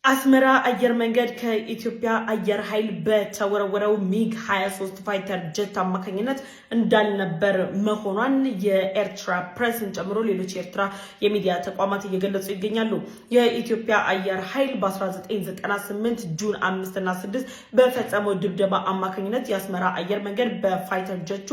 አስመራ አየር መንገድ ከኢትዮጵያ አየር ኃይል በተወረወረው ሚግ 23 ፋይተር ጀት አማካኝነት እንዳልነበር መሆኗን የኤርትራ ፕሬስን ጨምሮ ሌሎች የኤርትራ የሚዲያ ተቋማት እየገለጹ ይገኛሉ። የኢትዮጵያ አየር ኃይል በ1998 ጁን 5 እና 6 በፈጸመው ድብደባ አማካኝነት የአስመራ አየር መንገድ በፋይተር ጀቱ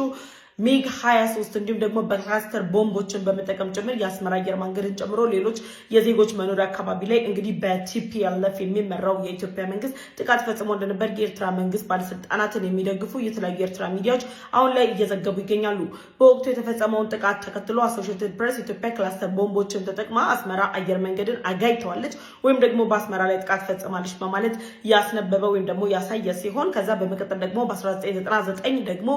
ሚግ 23 እንዲሁም ደግሞ በክላስተር ቦምቦችን በመጠቀም ጭምር የአስመራ አየር መንገድን ጨምሮ ሌሎች የዜጎች መኖሪያ አካባቢ ላይ እንግዲህ በቲፒኤልኤፍ የሚመራው የኢትዮጵያ መንግስት ጥቃት ፈጽሞ እንደነበር የኤርትራ መንግስት ባለስልጣናትን የሚደግፉ የተለያዩ የኤርትራ ሚዲያዎች አሁን ላይ እየዘገቡ ይገኛሉ። በወቅቱ የተፈጸመውን ጥቃት ተከትሎ አሶሺየትድ ፕሬስ ኢትዮጵያ ክላስተር ቦምቦችን ተጠቅማ አስመራ አየር መንገድን አጋይተዋለች ወይም ደግሞ በአስመራ ላይ ጥቃት ፈጽማለች በማለት ያስነበበ ወይም ደግሞ ያሳየ ሲሆን ከዛ በመቀጠል ደግሞ በ1999 ደግሞ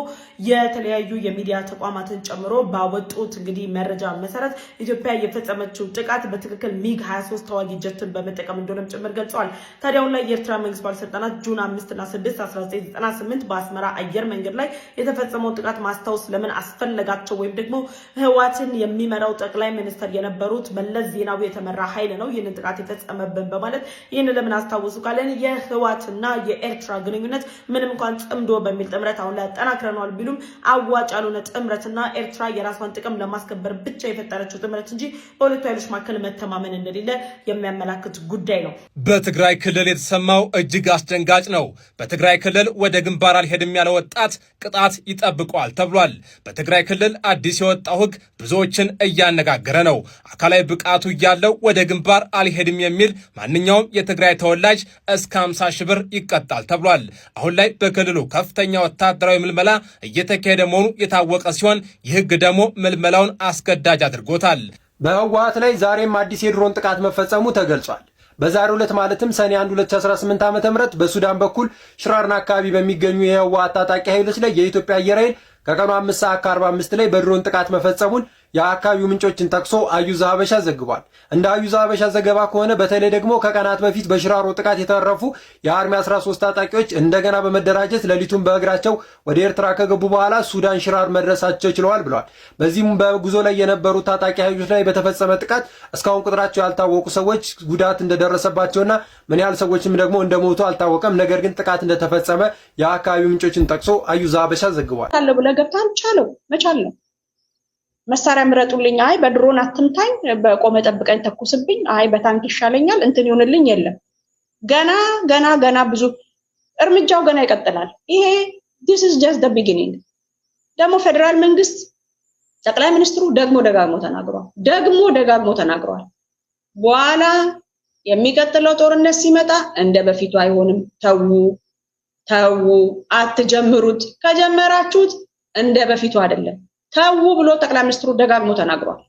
የተለያዩ የሚዲያ ተቋማትን ጨምሮ ባወጡት እንግዲህ መረጃ መሰረት ኢትዮጵያ የፈጸመችው ጥቃት በትክክል ሚግ 23 ተዋጊ ጀትን በመጠቀም እንደሆነም ጭምር ገልጸዋል። ታዲያውን ላይ የኤርትራ መንግስት ባለስልጣናት ጁን 5 እና 6 1998 በአስመራ አየር መንገድ ላይ የተፈጸመውን ጥቃት ማስታወስ ለምን አስፈለጋቸው ወይም ደግሞ ህወሓትን የሚመራው ጠቅላይ ሚኒስትር የነበሩት መለስ ዜናዊ የተመራ ኃይል ነው ይህንን ጥቃት የፈጸመብን በማለት ይህን ለምን አስታወሱ ካለን የህወሓትና የኤርትራ ግንኙነት ምንም እንኳን ጽምዶ በሚል ጥምረት አሁን ላይ አጠናክረናል ቢሉም አዋጭ ያልሆነ ጥምረትና ኤርትራ የራሷን ጥቅም ለማስከበር ብቻ የፈጠረችው ጥምረት እንጂ በሁለቱ ኃይሎች መካከል መተማመን እንደሌለ የሚያመላክት ጉዳይ ነው። በትግራይ ክልል የተሰማው እጅግ አስደንጋጭ ነው። በትግራይ ክልል ወደ ግንባር አልሄድም ያለ ወጣት ቅጣት ይጠብቋል ተብሏል። በትግራይ ክልል አዲስ የወጣው ህግ ብዙዎችን እያነጋገረ ነው። አካላዊ ብቃቱ እያለው ወደ ግንባር አልሄድም የሚል ማንኛውም የትግራይ ተወላጅ እስከ 50 ሺህ ብር ይቀጣል ተብሏል። አሁን ላይ በክልሉ ከፍተኛ ወታደራዊ ምልመላ እየተካሄደ መሆኑ የታወቀ ሲሆን ይህ ደግሞ ምልመላውን አስገዳጅ አድርጎታል። በህወሓት ላይ ዛሬም አዲስ የድሮን ጥቃት መፈጸሙ ተገልጿል። በዛሬው ዕለት ማለትም ሰኔ 1 2018 ዓ.ም በሱዳን በኩል ሽራርና አካባቢ በሚገኙ የህወሓት ታጣቂ ኃይሎች ላይ የኢትዮጵያ አየር ኃይል ከቀኑ 5:45 ላይ በድሮን ጥቃት መፈጸሙን የአካባቢው ምንጮችን ጠቅሶ አዩዝ ሀበሻ ዘግቧል። እንደ አዩዝ ሀበሻ ዘገባ ከሆነ በተለይ ደግሞ ከቀናት በፊት በሽራሮ ጥቃት የተረፉ የአርሚ 13 ታጣቂዎች እንደገና በመደራጀት ሌሊቱን በእግራቸው ወደ ኤርትራ ከገቡ በኋላ ሱዳን ሽራር መድረሳቸው ችለዋል ብለዋል። በዚህም በጉዞ ላይ የነበሩ ታጣቂ ኃይሎች ላይ በተፈጸመ ጥቃት እስካሁን ቁጥራቸው ያልታወቁ ሰዎች ጉዳት እንደደረሰባቸውና ምን ያህል ሰዎችም ደግሞ እንደሞቱ አልታወቀም። ነገር ግን ጥቃት እንደተፈጸመ የአካባቢው ምንጮችን ጠቅሶ አዩዝ ሀበሻ ዘግቧል። መቻለው መሳሪያ ምረጡልኝ፣ አይ በድሮን አትምታኝ፣ በቆመ ጠብቀኝ ተኩስብኝ፣ አይ በታንክ ይሻለኛል እንትን ይሁንልኝ የለም። ገና ብዙ እርምጃው ገና ይቀጥላል። ይሄ this is just the beginning። ደግሞ ፌደራል መንግስት ጠቅላይ ሚኒስትሩ ደግሞ ደጋግሞ ተናግሯል። በኋላ የሚቀጥለው ጦርነት ሲመጣ እንደ በፊቱ አይሆንም፣ ተው አትጀምሩት፣ ከጀመራችሁት እንደ በፊቱ አይደለም ተው ብሎ ጠቅላይ ሚኒስትሩ ደጋግሞ ተናግሯል።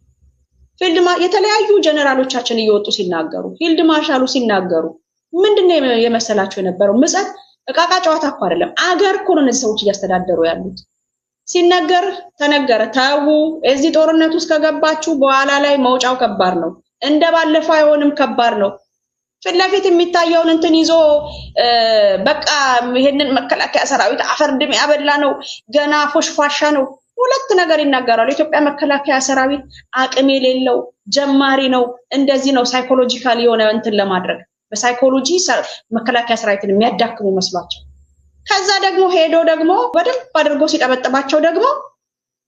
የተለያዩ ጀነራሎቻችን እየወጡ ሲናገሩ፣ ፊልድ ማርሻሉ ሲናገሩ ምንድነው የመሰላቸው የነበረው? ምጸት እቃቃ ጨዋታ እኮ አይደለም። አገር እኮ ነው እነዚህ ሰዎች እያስተዳደሩ ያሉት። ሲነገር ተነገረ። ተው እዚህ ጦርነት ውስጥ ከገባችሁ በኋላ ላይ መውጫው ከባድ ነው፣ እንደባለፈው አይሆንም፣ ከባድ ነው። ፊት ለፊት የሚታየውን እንትን ይዞ በቃ ይሄንን መከላከያ ሰራዊት አፈርድም ያበላ ነው፣ ገና ፎሽፋሻ ነው። ሁለት ነገር ይናገራሉ። ኢትዮጵያ መከላከያ ሰራዊት አቅም የሌለው ጀማሪ ነው፣ እንደዚህ ነው። ሳይኮሎጂካሊ የሆነ እንትን ለማድረግ በሳይኮሎጂ መከላከያ ሰራዊትን የሚያዳክሙ መስሏቸው ከዛ ደግሞ ሄዶ ደግሞ በደንብ አድርጎ ሲጠበጥባቸው ደግሞ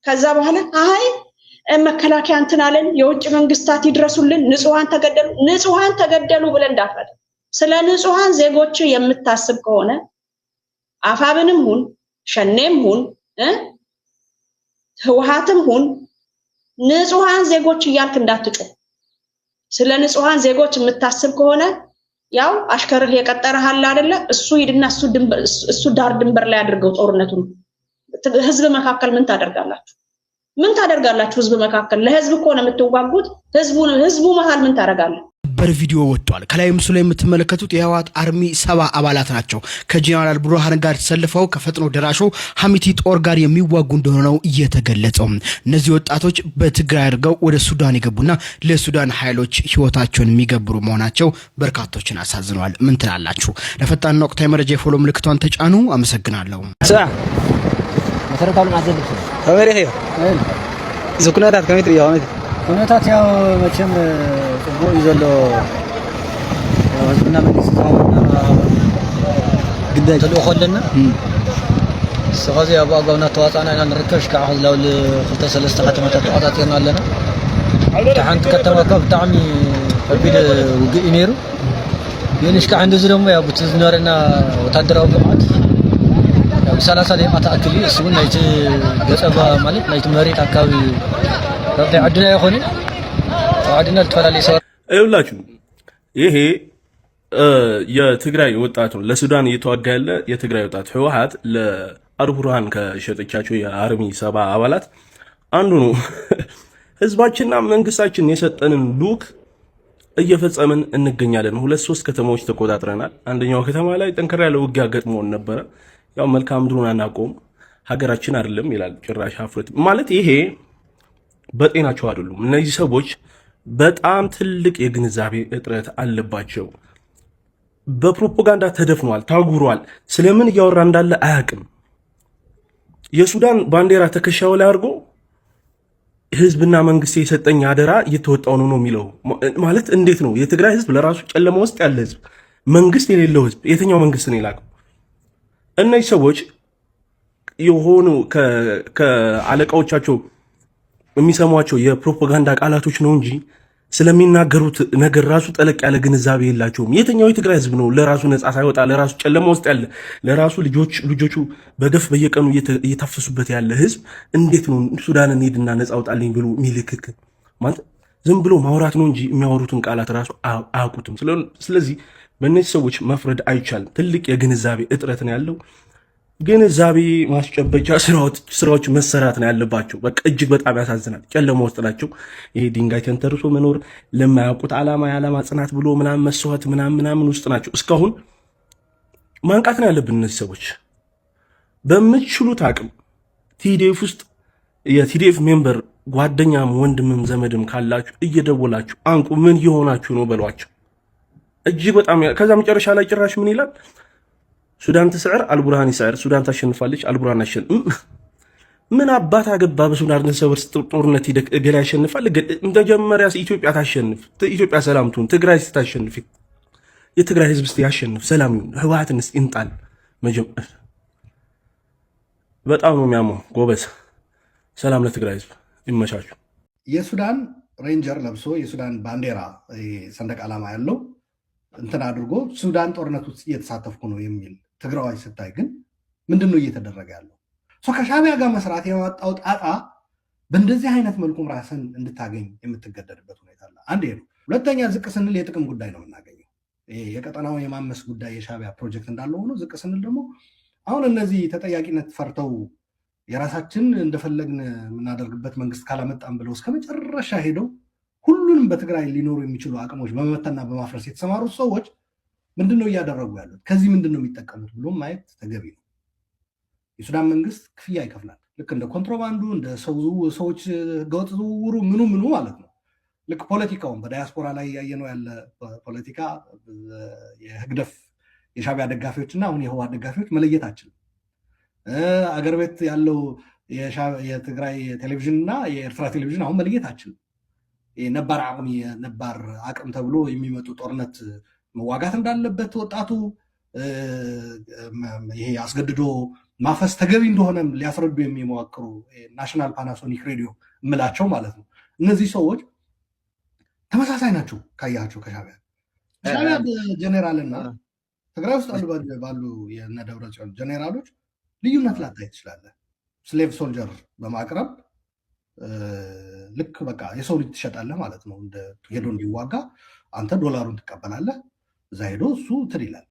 ከዛ በኋላ አይ መከላከያ እንትን አለን፣ የውጭ መንግስታት ይድረሱልን፣ ንጹሃን ተገደሉ ብለን እንዳትፈጥ። ስለ ንጹሃን ዜጎች የምታስብ ከሆነ አፋብንም ሁን ሸኔም ሁን ህወሓትም ሁን ንጹሃን ዜጎች እያልክ እንዳትጮ። ስለ ንጹሃን ዜጎች የምታስብ ከሆነ ያው አሽከርህ የቀጠረሃል አይደለ? እሱ ሂድና እሱ ዳር ድንበር ላይ አድርገው ጦርነቱን። ህዝብ መካከል ምን ታደርጋላችሁ? ህዝብ መካከል ለህዝብ እኮ ነው የምትዋጉት። ህዝቡ መሃል ምን ታደርጋለህ? ቪዲዮ ወጥቷል። ከላይ ምስሉ ላይ የምትመለከቱት የህወሓት አርሚ 70 አባላት ናቸው። ከጄኔራል ብርሃኑ ጋር ተሰልፈው ከፈጥኖ ደራሹ ሐሚቲ ጦር ጋር የሚዋጉ እንደሆነ ነው እየተገለጸው። እነዚህ ወጣቶች በትግራይ አድርገው ወደ ሱዳን የገቡና ለሱዳን ኃይሎች ህይወታቸውን የሚገብሩ መሆናቸው በርካቶችን አሳዝነዋል። ምን ትላላችሁ? ለፈጣንና ወቅታዊ መረጃ የፎሎ ምልክቷን ተጫኑ። አመሰግናለሁ። መሰረታው ማዘልኩ ተመሪህ ዝኩናታት ከመይት ያው ሁኔታት ያው መቼም ጽቦ ይዘሎ ህዝብና መንግስት قداش تلو خلنا سغازي ابو اغاونا تواصانا انا نركش كاخذ لو خلت ثلاثه ختمات تقاطعنا لنا تحنت كتما كف تعمي فبيد وقينيرو ينش كعند زدمو يا بتزنرنا وتدراو بمات 30 دقيقه تاكلي اسمو نايت ገጸባ ማለት ናይት መሬት አካባቢ ረብታ አድና ይሆነ አድና ተፈላልይ ሰው አይውላችሁ ይሄ የትግራይ ወጣት ነው ለሱዳን እየተዋጋ ያለ የትግራይ ወጣት ህወሓት ለአልቡርሃን ከሸጠቻቸው የአርሚ 70 አባላት አንዱ ነው። ህዝባችንና መንግስታችን የሰጠንን ሉክ እየፈጸምን እንገኛለን። 2-3 ከተማዎች ተቆጣጥረናል። አንደኛው ከተማ ላይ ጠንከር ያለ ውጊያ ገጥሞን ነበረ። ያው መልካም ምድሩን አናቆም ሀገራችን አይደለም ይላል ጭራሽ አፍረት ማለት ይሄ በጤናቸው አይደሉም። እነዚህ ሰዎች በጣም ትልቅ የግንዛቤ እጥረት አለባቸው። በፕሮፓጋንዳ ተደፍኗል፣ ታጉሯል። ስለምን እያወራ እንዳለ አያውቅም። የሱዳን ባንዲራ ተከሻው ላይ አድርጎ ህዝብና መንግስት የሰጠኝ አደራ እየተወጣው ነው የሚለው ማለት እንዴት ነው? የትግራይ ህዝብ ለራሱ ጨለማ ውስጥ ያለ ህዝብ፣ መንግስት የሌለው ህዝብ የትኛው መንግስት ነው ይላል? እነዚህ ሰዎች የሆኑ ከአለቃዎቻቸው የሚሰሟቸው የፕሮፓጋንዳ ቃላቶች ነው እንጂ ስለሚናገሩት ነገር ራሱ ጠለቅ ያለ ግንዛቤ የላቸውም። የትኛው የትግራይ ህዝብ ነው ለራሱ ነጻ ሳይወጣ ለራሱ ጨለማ ውስጥ ያለ ለራሱ ልጆቹ በገፍ በየቀኑ እየታፈሱበት ያለ ህዝብ እንዴት ነው ሱዳንን ሄድና ነጻ አውጣልኝ ብሎ የሚልክክ ማለት ዝም ብሎ ማውራት ነው እንጂ የሚያወሩትን ቃላት ራሱ አያውቁትም። ስለዚህ በእነዚህ ሰዎች መፍረድ አይቻልም። ትልቅ የግንዛቤ እጥረት ነው ያለው። ግንዛቤ ማስጨበጫ ስራዎች መሰራት ነው ያለባቸው። በቃ እጅግ በጣም ያሳዝናል። ጨለማ ውስጥ ናቸው። ይሄ ድንጋይ ተንተርሶ መኖር ለማያውቁት የዓላማ ጽናት ብሎ ምናምን መስዋዕት ምናምን ውስጥ ናቸው። እስካሁን ማንቃት ነው ያለብን። እነዚህ ሰዎች በምትችሉት አቅም ቲዲኤፍ ውስጥ የቲዲኤፍ ሜምበር ጓደኛም ወንድምም ዘመድም ካላችሁ እየደወላችሁ አንቁ። ምን የሆናችሁ ነው በሏቸው። እጅግ በጣም ከዛ መጨረሻ ላይ ጭራሽ ምን ይላል? ሱዳን ትስዕር አልቡርሃን ይስዕር። ሱዳን ታሸንፋለች አልቡርሃን አሸንፍ። ምን አባት አገባ? በሱዳን ሰብር ጦርነት ገላ ያሸንፋል። መጀመሪያ ኢትዮጵያ ታሸንፍ፣ ኢትዮጵያ ሰላም ትሁን። ትግራይ ስታሸንፍ የትግራይ ህዝብ ያሸንፍ፣ ሰላም ይሁን። ህወሓትን ይንጣል። በጣም ነው የሚያመው ጎበዝ። ሰላም ለትግራይ ህዝብ፣ ይመቻችሁ። የሱዳን ሬንጀር ለብሶ የሱዳን ባንዲራ ሰንደቅ ዓላማ ያለው እንትን አድርጎ ሱዳን ጦርነት ውስጥ እየተሳተፍኩ ነው የሚል ትግራዋይ ስታይ ግን ምንድን ነው እየተደረገ ያለው? ከሻዕቢያ ጋር መስራት የማጣው ጣጣ በእንደዚህ አይነት መልኩም ራስን እንድታገኝ የምትገደድበት ሁኔታ አለ። አንድ ነው። ሁለተኛ ዝቅ ስንል የጥቅም ጉዳይ ነው የምናገኘው። የቀጠናው የማመስ ጉዳይ የሻዕቢያ ፕሮጀክት እንዳለ ሆኖ ዝቅ ስንል ደግሞ አሁን እነዚህ ተጠያቂነት ፈርተው የራሳችን እንደፈለግን የምናደርግበት መንግስት ካላመጣም ብለው እስከ መጨረሻ ሄደው ሁሉንም በትግራይ ሊኖሩ የሚችሉ አቅሞች በመመተና በማፍረስ የተሰማሩት ሰዎች ምንድነው እያደረጉ ያሉት? ከዚህ ምንድነው የሚጠቀሙት ብሎ ማየት ተገቢ ነው። የሱዳን መንግስት ክፍያ ይከፍላል። ልክ እንደ ኮንትሮባንዱ እንደ ሰዎች ህገወጥ ዝውውሩ ምኑ ማለት ነው። ልክ ፖለቲካውን በዳያስፖራ ላይ ያየነው ያለ ፖለቲካ የህግደፍ የሻዕቢያ ደጋፊዎች እና አሁን የህወሓት ደጋፊዎች መለየት አችልም። አገር ቤት ያለው የትግራይ ቴሌቪዥን እና የኤርትራ ቴሌቪዥን አሁን መለየት አችልም። ነባር አቅም ተብሎ የሚመጡ ጦርነት መዋጋት እንዳለበት ወጣቱ ይሄ አስገድዶ ማፈስ ተገቢ እንደሆነም ሊያስረዱ የሚሞክሩ ናሽናል ፓናሶኒክ ሬዲዮ እምላቸው ማለት ነው። እነዚህ ሰዎች ተመሳሳይ ናቸው ካያቸው ከሻዕቢያ ጀኔራልና ትግራይ ውስጥ ባሉ የእነ ደብረጽዮን ጀኔራሎች ልዩነት ላታይ ትችላለህ። ስሌቭ ሶልጀር በማቅረብ ልክ በቃ የሰው ልጅ ትሸጣለህ ማለት ነው። ሄዶ እንዲዋጋ አንተ ዶላሩን ትቀበላለህ። እዛ ሄዶ እሱ ትል ይላል።